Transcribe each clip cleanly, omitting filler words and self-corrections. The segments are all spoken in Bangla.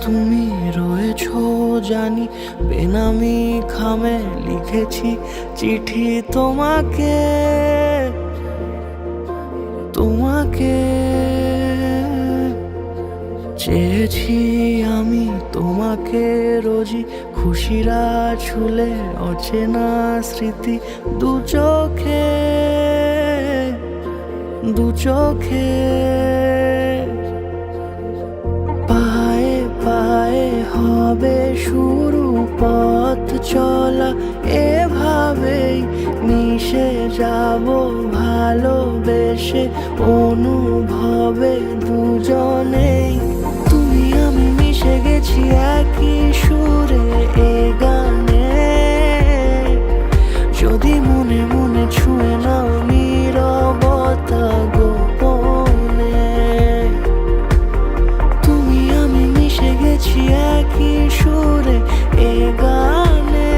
তুমি রয়েছো জানি, বেনামি খামে লিখেছি চিঠি তোমাকে, তোমাকে চেয়েছি আমি তোমাকে রোজই, খুশিরা ছুলে অচেনা স্মৃতি দু চোখে, দু চোখে। পায়ে পায়ে হবে শুরু পথ চলা, এভাবেই মিশে যাব ভালোবেসে অনুভবে দুজনেই। তুমি আমি মিশে গেছি একই সুরে এ গানে, যদি মনে মনে ছুঁয়ে নাও নীরবতা গোপনে। তুমি আমি মিশে গেছি একই সুরে এ গানে,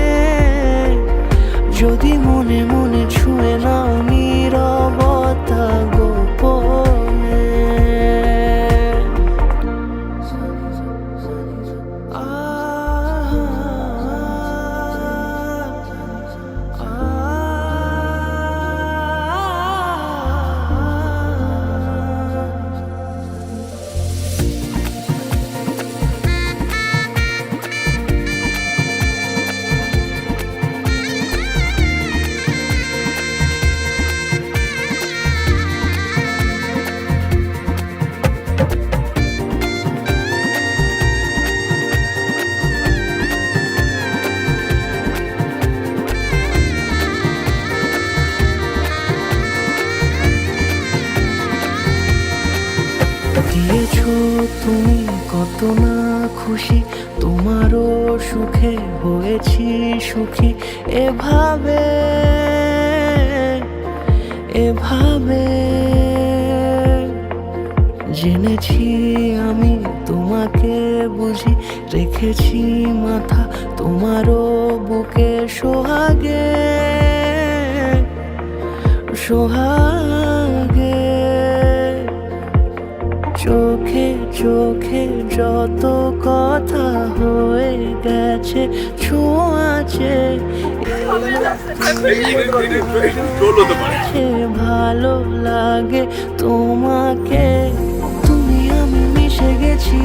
যদি মনে মনে ছুঁয়ে নাও নীরবতা গোপনে। দিয়েছো তুমি কত না খুশি, তোমারও সুখে হয়েছি সুখী। এভাবে এভাবে জেনেছি আমি তোমাকে বুঝি, রেখেছি মাথা তোমারও বুকে সোহাগে, সোহাগে। চোখে চোখে যত কথা হয়ে গেছে ছোঁয়াচে, ভালো লাগে তোমাকে। তুমি আমি মিশে গেছি